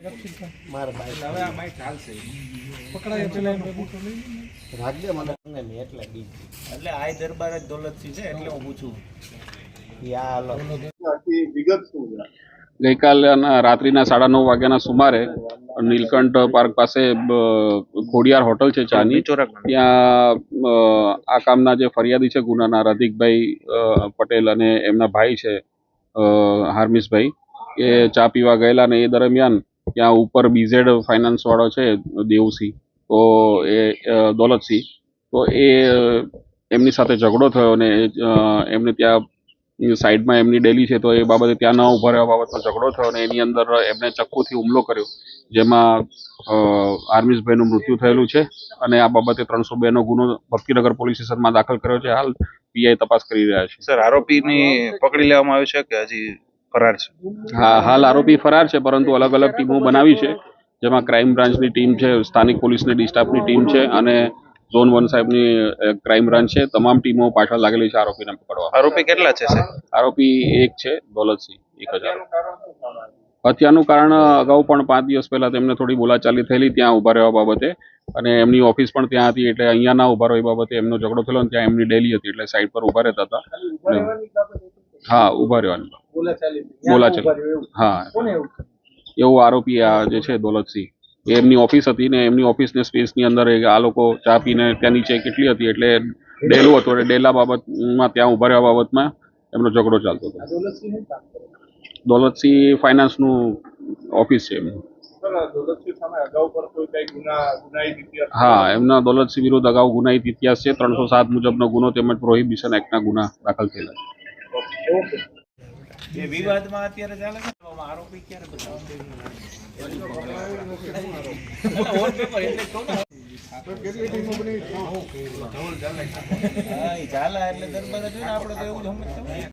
મારા ભાઈ હવે આ માઈ ચાલશે પકડાય પેલા રાખ દે મને નહીં એટલે બીજ એટલે આય દરબાર જ દોલતસિંહ છે એટલે હું પૂછું યા હાલો વિગત શું છે? ગઈકાલે રાત્રિના 9:30 વાગ્યાના સુમારે નીલકંઠ પાર્ક પાસે ખોડિયાર હોટલ છે ચાની, ત્યાં આ કામના જે ફરિયાદી છે ગુનાના રતિકભાઈ પટેલ અને એમના ભાઈ છે હાર્મિસભાઈ, એ ચા પીવા ગયેલા અને એ દરમિયાન ત્યાં ઉપર બીઝેડ ફાઇનાન્સ વાળો છે દેવસિંહ, તો એ દોલતસિંહ, તો એ એમની સાથે ઝઘડો થયો અને એમને ત્યાં સાઈડમાં એમની ડેલી છે તો એ બાબતે ત્યાં ન ઉભા રહેવા બાબતમાં ઝઘડો થયો અને એની અંદર એમને ચક્કુથી હુમલો કર્યો, જેમાં હાર્મિસભાઈનું મૃત્યુ થયેલું છે અને આ બાબતે 302 નો ગુનો ભક્તિનગર પોલીસ સ્ટેશનમાં દાખલ કર્યો છે. હાલ પીઆઈ તપાસ કરી રહ્યા છે. સર, આરોપીની પકડી લેવામાં આવ્યો છે કે હજી ફરાર છે? હા, હાલ આરોપી ફરાર છે, પરંતુ અલગ અલગ ટીમો બનાવી છે, જેમાં ક્રાઇમ બ્રાન્ચની ટીમ છે, સ્થાનિક પોલીસની ડી સ્ટાફની ટીમ છે અને ઝોન 1 સાહેબની ક્રાઇમ બ્રાન્ચ છે. તમામ ટીમો પાછળ લાગેલી છે આરોપીને પકડવા. આરોપી કેટલા છે સર? આરોપી એક છે, દોલતસિંહ 1000. હત્યાનું કારણ અગાઉ પણ 5 દિવસ પહેલા તેમને થોડી બોલાચાલી થયેલી ત્યાં ઉભા રહેવા બાબતે, અને એમની ઓફિસ પણ ત્યાં હતી એટલે અહીંયા ના ઉભા રહેવા બાબતે એમનો ઝઘડો થયેલો, ત્યાં એમની ડેલી હતી એટલે સાઈડ પર ઉભા રહેતા હતા. હા, ઉભા રહેવાની બોલાચાલી. હા, એવું આરોપી આ જે છે દોલતસિંહ, એમની ઓફિસ હતી ને એમની ઓફિસને સ્પેસની અંદર આ લોકો ચા પીને ત્યાં નીચે કેટલી હતી એટલે ડેલું હતું એટલે ડેલા બાબતમાં ત્યાં ઉભા રહેવા બાબતમાં એમનો ઝઘડો ચાલતો હતો. દોલતસિંહ ફાઇનાન્સનું ઓફિસ છે એમનું. હા, એમના દોલતસિંહ વિરુદ્ધ અગાઉ ગુનાહિત ઇતિહાસ છે. 307 મુજબનો ગુનો તેમજ પ્રોહિબિશન એક્ટના ગુના દાખલ થયેલા છે. એ વિવાદમાં અત્યારે ચાલે છે. આરોપી ક્યારે ચાલે એટલે દરબાર જ આપણે તો એવું જ સમજતા